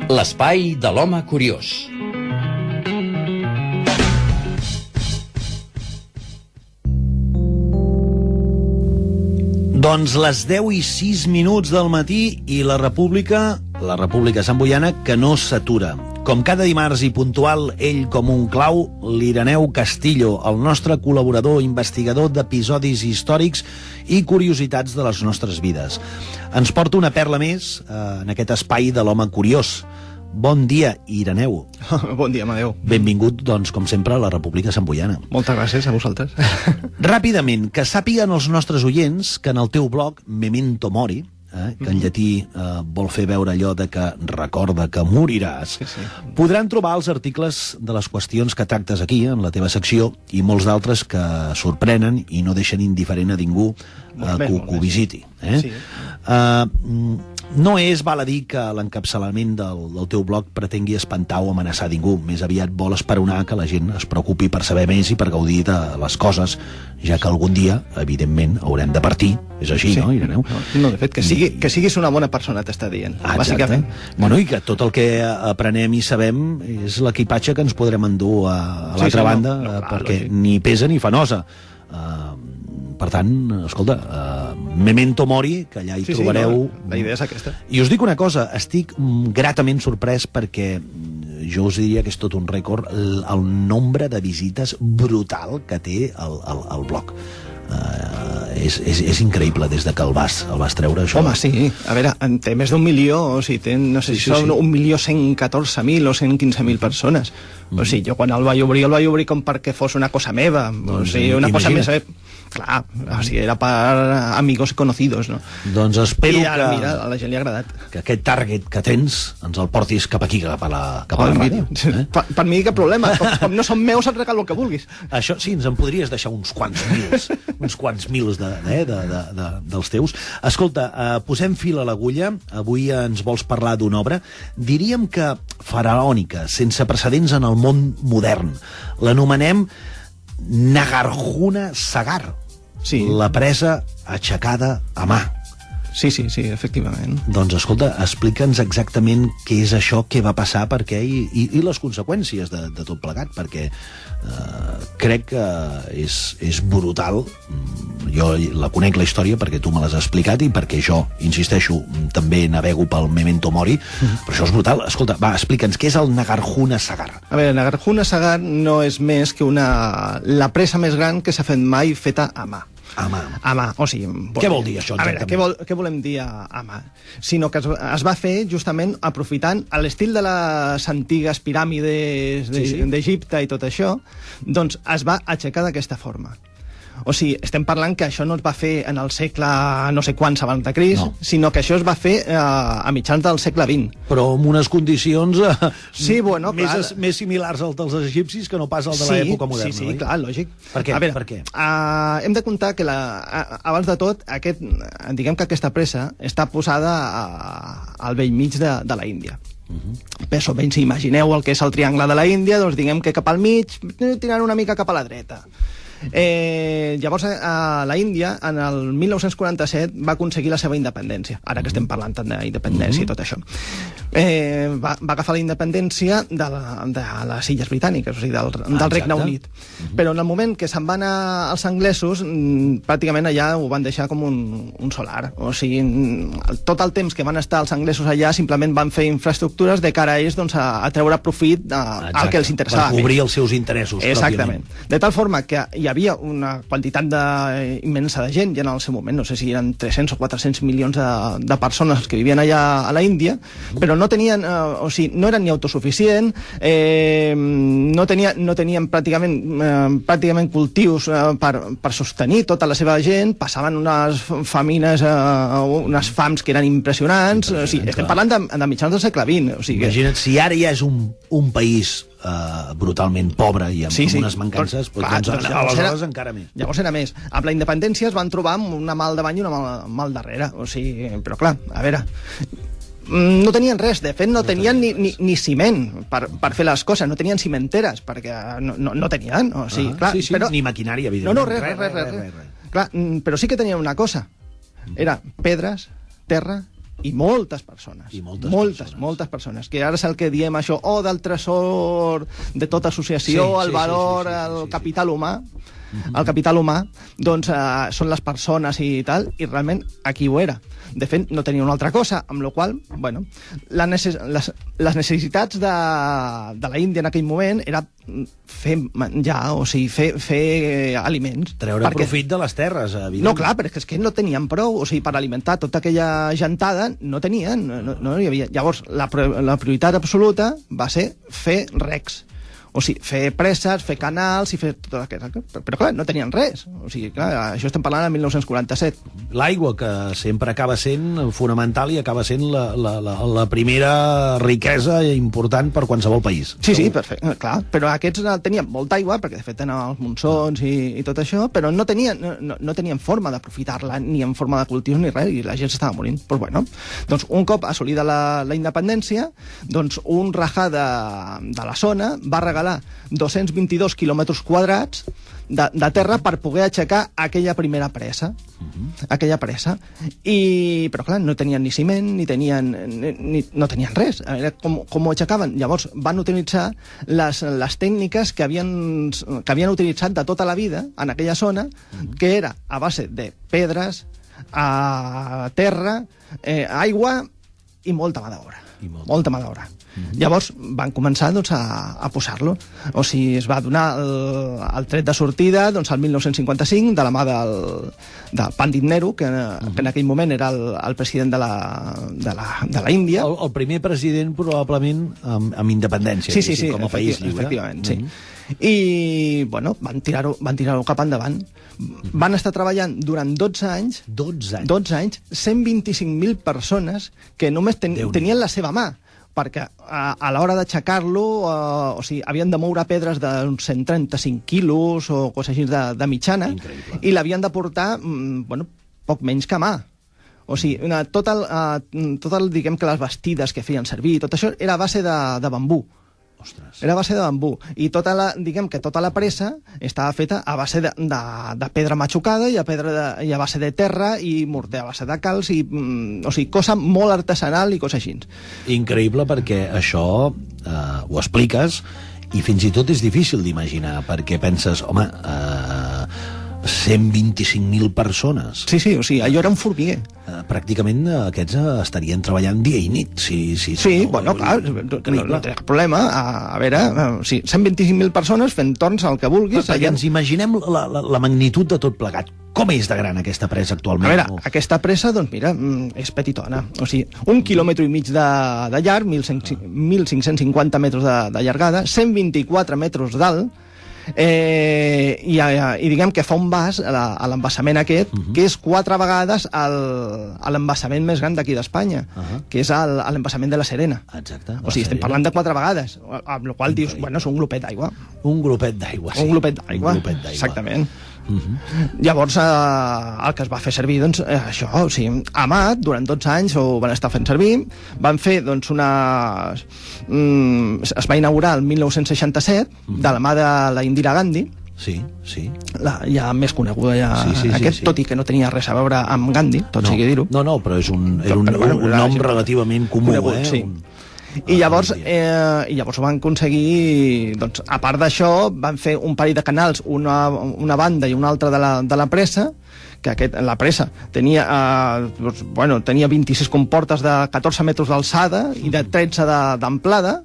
L'espai de l'home curiós. Doncs les 10:06 del matí i la República Santboiana, que no s'atura. Com cada dimarts i puntual, ell com un clau, l'Ireneu Castillo, el nostre col·laborador investigador d'episodis històrics i curiositats de les nostres vides. Ens porta una perla més en aquest espai de l'home curiós. Bon dia, Ireneu. Bon dia, Amadeu. Benvingut, doncs, com sempre, a la República Santboiana. Moltes gràcies a vosaltres. Ràpidament, que sàpiguen els nostres oients que en el teu blog, Memento Mori, que en llatí vol fer veure allò de que recorda que moriràs, Sí. podran trobar els articles de les qüestions que tractes aquí, en la teva secció, i molts d'altres que sorprenen i no deixen indiferent a ningú que ho visiti. Sí. No és, val a dir, que l'encapçalament del teu blog pretengui espantar o amenaçar ningú. Més aviat vol esperonar que la gent es preocupi per saber més i per gaudir de les coses, ja que algun dia, evidentment, haurem de partir. És així, sí. No, Ireneu? No, de fet, que siguis una bona persona, t'està dient, bàsicament. Bueno, i que tot el que aprenem i sabem és l'equipatge que ens podrem endur a l'altra banda, perquè lògic. Ni pesa ni fa nosa. Per tant, escolta, Memento Mori, que allà hi trobareu... La idea és aquesta. I us dic una cosa, estic gratament sorprès perquè jo us diria que és tot un rècord el nombre de visites brutal que té el blog. És increïble des de que el vas treure, això. Home, sí. A veure, en té més d'1 milió, o sigui, té, no sé si són 1.114.000 o 114.000 persones. O sigui, jo quan el vaig obrir com perquè fos una cosa meva. O sigui, una cosa més... Clar, o sigui, era per amigos conocidos, no? Doncs espero ara, mira, a la gent li ha agradat. Que aquest target que tens ens el portis cap aquí, cap a la ràdio. Per mi, cap problema. Com no són meus, et regalo el que vulguis. Això sí, ens en podries deixar uns quants mils dels teus. Escolta, posem fil a l'agulla. Avui ens vols parlar d'una obra, diríem que faraònica, sense precedents en el món modern. L'anomenem Nagarjuna Sagar, sí. La presa aixecada a mà. Sí, efectivament. Doncs escolta, explica'ns exactament què és això, què va passar, per què i les conseqüències de tot plegat, perquè crec que és brutal. Jo la conec, la història, perquè tu me l'has explicat i perquè jo, insisteixo, també navego pel Memento Mori, però això és brutal. Escolta, va, explica'ns, què és el Nagarjuna Sagar? A veure, Nagarjuna Sagar no és més que la presa més gran que s'ha fet mai feta a mà. A mà. O sigui, què vol dir això exactament? A veure, què volem dir a mà? Sinó que es va fer justament aprofitant a l'estil de les antigues piràmides d'Egipte i tot això, doncs es va aixecar d'aquesta forma. O sigui, estem parlant que això no es va fer en el segle no sé quants abans de Crist, sinó que això es va fer a mitjans del segle XX. Però amb unes condicions més similars als dels egipcis que no pas al de l'època moderna. Sí, clar, lògic. Per què? Per què? Hem de comptar que, abans de tot, diguem que aquesta presa està posada al bell mig de la Índia. Més o menys, si imagineu el que és el triangle de la Índia, doncs diguem que cap al mig, tirant una mica cap a la dreta. Llavors a la Índia en el 1947 va aconseguir la seva independència, ara que estem parlant tant d'independència i tot això. Va agafar la independència de les Illes Britàniques, o sigui, del Regne Unit. Però en el moment que se'n van anar els anglesos, pràcticament allà ho van deixar com un solar. O sigui, tot el temps que van estar els anglesos allà simplement van fer infraestructures de cara a ells a treure profit al que els interessava. Per cobrir els seus interessos. Exactament. De tal forma que hi havia una quantitat immensa de gent, ja en el seu moment, no sé si eren 300 o 400 milions de persones que vivien allà a la Índia, però no tenien, o sigui, no eren ni autosuficient, no tenien pràcticament cultius per sostenir tota la seva gent, passaven unes famines, unes fams que eren impressionants. O sigui, estem parlant de mitjans del segle XX. O sigui, imagina't, si ara ja és un país brutalment pobre i amb unes mancances, aleshores encara més. Llavors era més. Amb la independència es van trobar amb una mal davant i una mal darrere. O sigui, però clar, a veure, no tenien res, de fet no tenien ni ciment per fer les coses, no tenien cimenteres, perquè no tenien, o sigui, clar, però... ni maquinària, evidentment. No, res. Clar, però sí que tenien una cosa, era pedres, terra I moltes persones. Moltes persones. Que ara és el que diem això, del tresor de tota associació, el valor, el capital humà. El capital humà, doncs, són les persones i tal, i realment aquí ho era. De fet, no tenia una altra cosa, amb la qual cosa, bueno, les necessitats de la Índia en aquell moment era fer menjar, o sigui, fer aliments. Treure profit de les terres, evidentment. No, clar, perquè és que no tenien prou, o sigui, per alimentar tota aquella gentada no tenien, no hi havia. Llavors, la prioritat absoluta va ser fer recs. O sigui, fer presses, fer canals i fer tot aquest... Però, clar, no tenien res. O sigui, clar, això estem parlant de 1947. L'aigua, que sempre acaba sent fonamental i acaba sent la primera riquesa important per qualsevol país. Sí, perfecte, clar. Però aquests tenien molta aigua, perquè de fet tenen els monsons i tot això, però no tenien forma d'aprofitar-la, ni en forma de cultius ni res, i la gent s'estava morint. Doncs, bueno, doncs un cop assolida la independència, doncs un rajà de la zona va regalar 222 quilòmetres quadrats de terra per poder aixecar aquella primera pressa. Aquella pressa. Però, clar, no tenien ni ciment, no tenien res. A veure com ho aixecaven. Llavors van utilitzar les tècniques que havien utilitzat de tota la vida en aquella zona, que era a base de pedres, terra, aigua i molta mà d'obra. Molta mà d'obra. Llavors van començar a posar-lo. O sigui, es va donar el tret de sortida al 1955 de la mà del Pandit Nehru, que en aquell moment era el president de la Índia. El primer president probablement amb independència, sí, com a país lliure. Efectivament, sí. I, bueno, van tirar-ho cap endavant. Van estar treballant durant 12 anys, 125.000 persones que només tenien la seva mà, perquè a l'hora d'aixecar-lo, o sigui, havien de moure pedres d'uns 135 quilos o coses així de mitjana. Increïble. I l'havien de portar, poc menys que a mà. O sigui, diguem que les bastides que feien servir, tot això era a base de bambú. Ostres. Era a base de bambú. I tota la pressa estava feta a base de pedra matxucada i a base de terra i morter a base de calç, o sigui, cosa molt artesanal i coses així. Increïble, perquè això ho expliques i fins i tot és difícil d'imaginar, perquè penses, home, 125.000 persones. Sí, o sigui, allò era un formiguer. Pràcticament aquests estarien treballant dia i nit. Bueno, clar, no té problema. A veure, 125.000 persones fent torns al que vulguis. Perquè ens imaginem la magnitud de tot plegat. Com és de gran aquesta presa actualment? A veure, aquesta presa, doncs mira, és petitona. O sigui, 1,5 quilòmetres de llarg, 1.550 metres de llargada, 124 metres d'alt, i diguem que fa un vas a l'embassament aquest, que és 4 vegades l'embassament més gran d'aquí d'Espanya, que és l'embassament de la Serena. Exacte. O sigui, estem parlant de 4 vegades, amb la qual dius, bueno, és un glopet d'aigua. Un glopet d'aigua, sí. Un glopet d'aigua, exactament. Llavors el que es va fer servir, doncs, això, o sigui, Amat, durant 12 anys ho van estar fent servir, van fer, doncs, es va inaugurar el 1967 de la mà de la Indira Gandhi. Sí. Ja més coneguda, tot i que no tenia res a veure amb Gandhi, tot sigui dir-ho. No, però és un nom relativament comú, sí. I llavors van aconseguir, doncs, a part d'això, van fer un parell de canals, una banda i una altra de la pressa, que la pressa tenia 26 comportes de 14 metres d'alçada i de 13 d'amplada.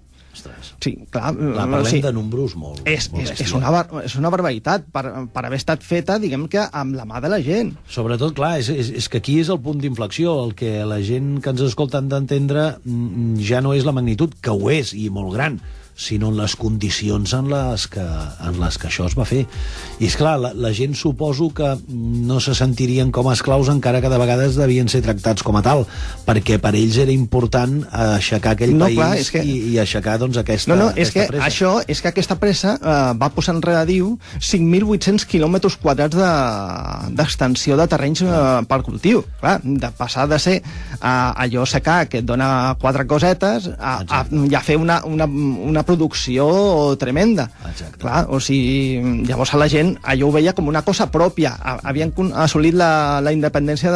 Sí, clar, parlem de números molt... És una barbaritat per haver estat feta, diguem que, amb la mà de la gent. Sobretot, clar, és que aquí és el punt d'inflexió. El que la gent que ens escolta han d'entendre ja no és la magnitud, que ho és, i molt gran, sinó en les condicions en les que això es va fer. I, esclar, la gent suposo que no se sentirien com a esclaus, encara que de vegades devien ser tractats com a tal, perquè per ells era important aixecar aquell país i aixecar, doncs, aquesta pressa. És que aquesta pressa va posar en regadiu 5.800 quilòmetres quadrats d'extensió de terrenys per cultiu. Clar, de passar de ser allò secar que et dona 4 cosetes a ja fer una producció tremenda. Exacte. Clar, o sigui, llavors la gent allò ho veia com una cosa pròpia. Havien assolit la independència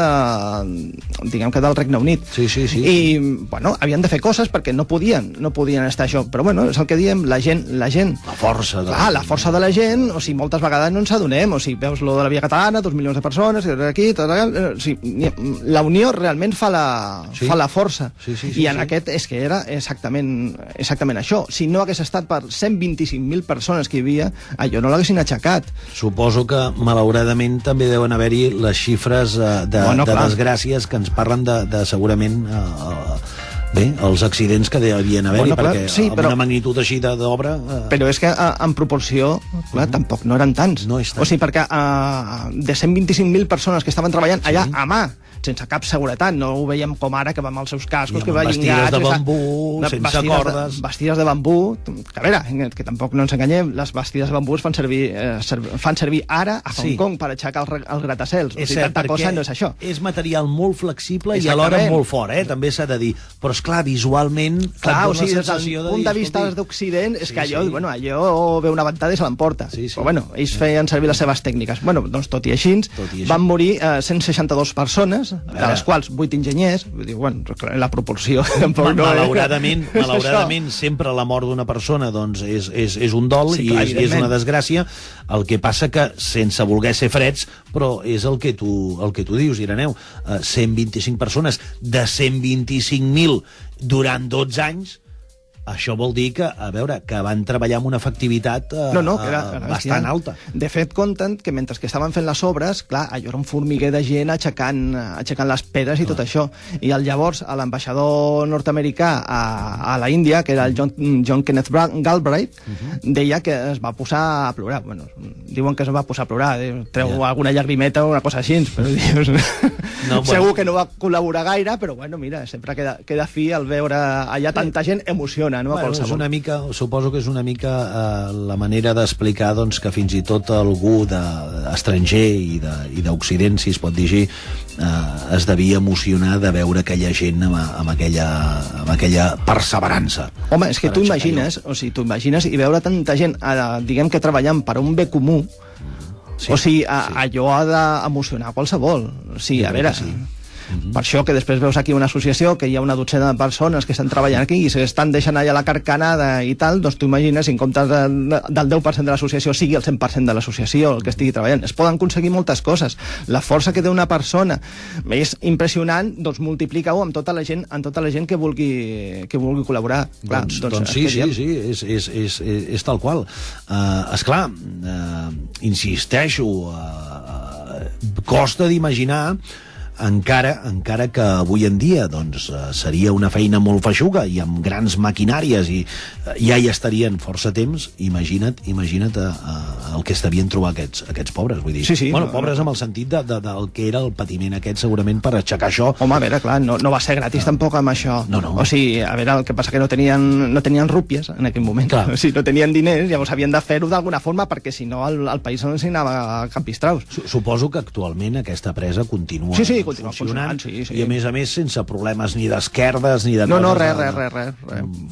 diguem que del Regne Unit. Sí. I, bueno, havien de fer coses perquè no podien estar això. Però, bueno, és el que diem, la gent... La força de la força de la gent, o sigui, moltes vegades no ens adonem, o sigui, veus lo de la Via Catalana, 2 milions de persones, aquí, tot allà, o sigui, la unió realment fa la força. I en aquest és que era exactament això. Si no hagués estat per 125.000 persones que hi havia, allò no l'haguessin aixecat. Suposo que, malauradament, també deuen haver-hi les xifres de desgràcies que ens parlen de segurament... Bé, els accidents que devien haver-hi, perquè amb una magnitud així d'obra... Però és que en proporció, clar, tampoc no eren tants. No és tant. O sigui, perquè de 125.000 persones que estaven treballant allà a mà, sense cap seguretat, no ho veiem com ara, que va amb els seus cascos, que va vestides de bambú, sense cordes... Vestides de bambú, que a veure, que tampoc no ens enganyem, les vestides de bambú es fan servir ara a Hong Kong per aixecar els gratacels. És cert, tanta cosa no és això. És material molt flexible i alhora molt fort, també s'ha de dir. Però, esclar, visualment... Clar, o sigui, des del punt de vista d'Occident, és que allò ve una ventada i se l'emporta. Però, bueno, ells feien servir les seves tècniques. Bueno, doncs, tot i així, van morir 162 persones, de les quals 8 enginyers. Bueno, la proporció... Malauradament, sempre la mort d'una persona és un dol i és una desgràcia. El que passa que, sense voler ser freds, però és el que tu dius, Ireneu, 125 persones de 125.000 durant 12 anys, això vol dir que, a veure, que van treballar amb una efectivitat bastant alta. De fet, compten que mentre que estaven fent les obres, clar, allò era un formiguer de gent aixecant les pedres i tot això. I llavors, l'ambaixador nord-americà a la Índia, que era el John Kenneth Galbraith, deia que es va posar a plorar. Bueno, diuen que es va posar a plorar, treu alguna llagrimeta o una cosa així, però dius... Segur que no va col·laborar gaire, però bueno, mira, sempre queda fi al veure allà tanta gent, emociona. És una mica, suposo que és una mica la manera d'explicar que fins i tot algú estranger i d'Occident, si es pot dir així, es devia emocionar de veure aquella gent amb aquella perseverança. Home, és que tu imagines i veure tanta gent, diguem que treballant per un bé comú, o sigui, allò ha d'emocionar qualsevol. O sigui, a veure... Per això que després veus aquí una associació que hi ha una dotzena de persones que estan treballant aquí i s'estan deixant allà la carcanada i tal, doncs tu imagines, si en comptes del 10% de l'associació sigui el 100% de l'associació el que estigui treballant. Es poden aconseguir moltes coses. La força que té una persona és impressionant, doncs multiplica-ho amb tota la gent que vulgui col·laborar. Doncs sí, és tal qual. Esclar, insisteixo, costa d'imaginar encara que avui en dia seria una feina molt feixuga i amb grans maquinàries i ja hi estarien força temps. Imagina't el que es devien trobar aquests pobres, vull dir. Bueno, pobres amb el sentit del que era el patiment aquest segurament per aixecar això. Home, a veure, clar, no va ser gratis tampoc amb això. O sigui, a veure, el que passa que no tenien rúpies en aquell moment. O sigui, no tenien diners, llavors havien de fer-ho d'alguna forma perquè si no el país no ens anava cap pistraus. Suposo que actualment aquesta presa continua funcionant i a més sense problemes ni d'esquerdes ni de coses... No, res.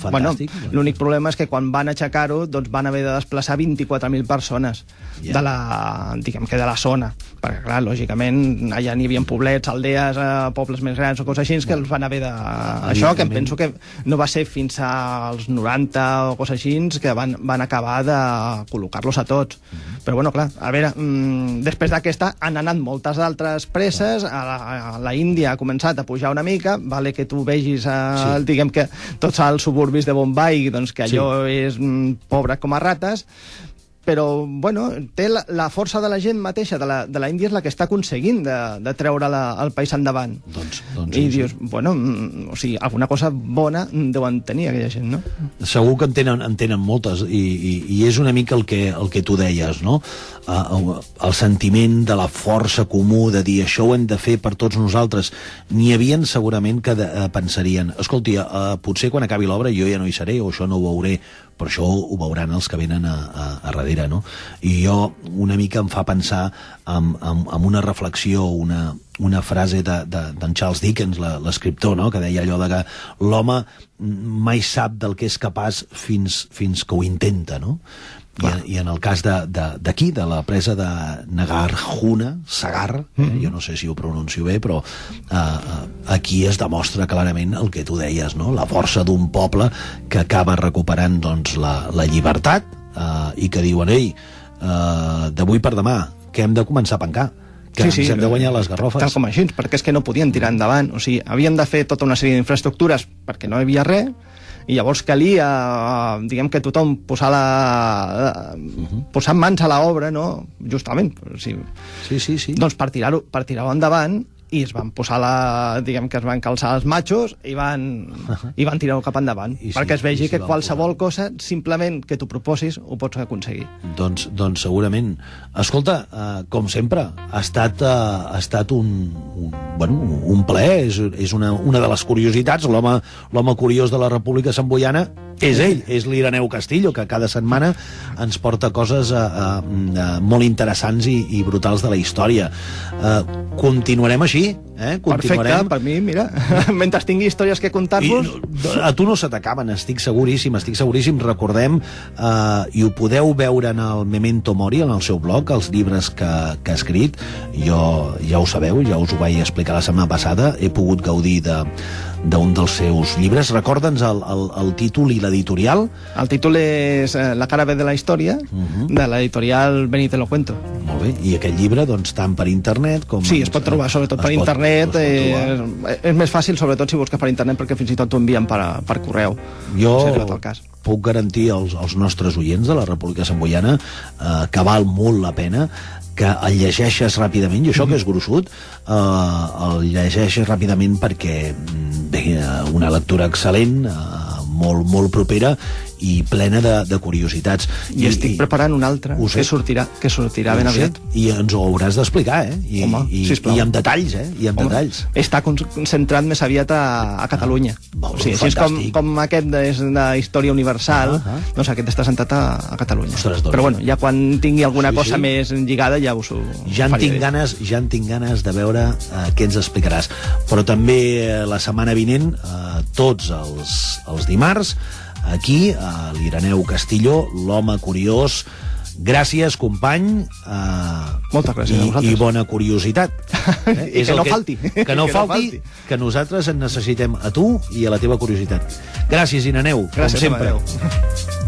Fantàstic. L'únic problema és que quan van aixecar-ho doncs van haver de desplaçar 24.000 persones de la zona, perquè clar, lògicament allà n'hi havia poblets, aldees, pobles més grans o coses així que els van haver de... Això que em penso que no va ser fins als 90 o coses així que van acabar de col·locar-los a tots. Però bueno, clar, a veure, després d'aquesta han anat moltes altres preses, a la Índia ha començat a pujar una mica, vale que tu vegis diguem que tots els suburbis de Bombay, doncs que allò és pobre com a rates, però, bueno, té la força de la gent mateixa de la Índia és la que està aconseguint de treure el país endavant. I dius, bueno, o sigui, alguna cosa bona deuen tenir aquella gent, no? Segur que en tenen moltes i és una mica el que tu deies, no? El sentiment de la força comú de dir això ho hem de fer per tots nosaltres. N'hi havien segurament que pensarien, escolti, potser quan acabi l'obra jo ja no hi seré o això no ho veuré, però això ho veuran els que venen a darrere, no? I jo una mica em fa pensar en una reflexió, una frase d'en Charles Dickens, l'escriptor, no?, que deia allò de que l'home mai sap del que és capaç fins que ho intenta, no? I en el cas d'aquí, de la presa de Nagarjuna, Sagar, jo no sé si ho pronuncio bé, però aquí es demostra clarament el que tu deies, no? La força d'un poble que acaba recuperant doncs, la llibertat i que diuen, ei, d'avui per demà, que hem de començar a pencar, que ens hem de guanyar les garrofes. Tal com així, perquè és que no podien tirar endavant. O sigui, havien de fer tota una sèrie d'infraestructures perquè no hi havia res, i llavors calia, diguem que tothom posar mans a l'obra, no? Justament. O sigui, sí. Doncs per tirar-ho endavant, i es van posar diguem que es van calçar els machos i van tirar-ho cap endavant, perquè es vegi que qualsevol cosa, simplement que t'ho proposis, ho pots aconseguir. Doncs segurament. Escolta, com sempre, ha estat un plaer, és una de les curiositats, l'home curiós de la República Samboiana és ell, és l'Ireneu Castillo, que cada setmana ens porta coses molt interessants i brutals de la història. Continuarem així, Perfecte, per mi, mira, mentre tingui històries que contar-vos... A tu no se t'acaben, estic seguríssim. Recordem, i ho podeu veure en el Memento Mori, en el seu blog, els llibres que ha escrit. Jo, ja ho sabeu, ja us ho vaig explicar la setmana passada, he pogut gaudir d'un dels seus llibres. Recorda'ns el títol i l'editorial. El títol és La cara B de la història, de l'editorial Benite lo cuento. Molt bé, i aquest llibre, doncs, tant per internet com... Sí, es pot trobar sobretot per internet. És més fàcil, sobretot si busques per internet, perquè fins i tot t'ho envien per correu. Jo puc garantir als nostres oients de la República Samboiana que val molt la pena, que el llegeixes ràpidament, i això que és gruixut, el llegeixes ràpidament perquè una lectura excel·lent, molt propera i plena de curiositats. I estic preparant un altre que sortirà ben aviat. I ens ho hauràs d'explicar, Home, sisplau. I amb detalls, detalls. Està concentrat més aviat a Catalunya. Així és com aquest és de història universal, doncs aquest està centrat a Catalunya. Però bueno, ja quan tingui alguna cosa més lligada ja us ho faré. Ja en tinc ganes de veure què ens explicaràs. Però també la setmana vinent, tots els dimarts, aquí, a l'Ireneu Castillo, l'home curiós. Gràcies, company. Moltes gràcies a vosaltres. I bona curiositat. I que no falti. Que no falti, que nosaltres en necessitem a tu i a la teva curiositat. Gràcies, Ireneu, com sempre. Gràcies,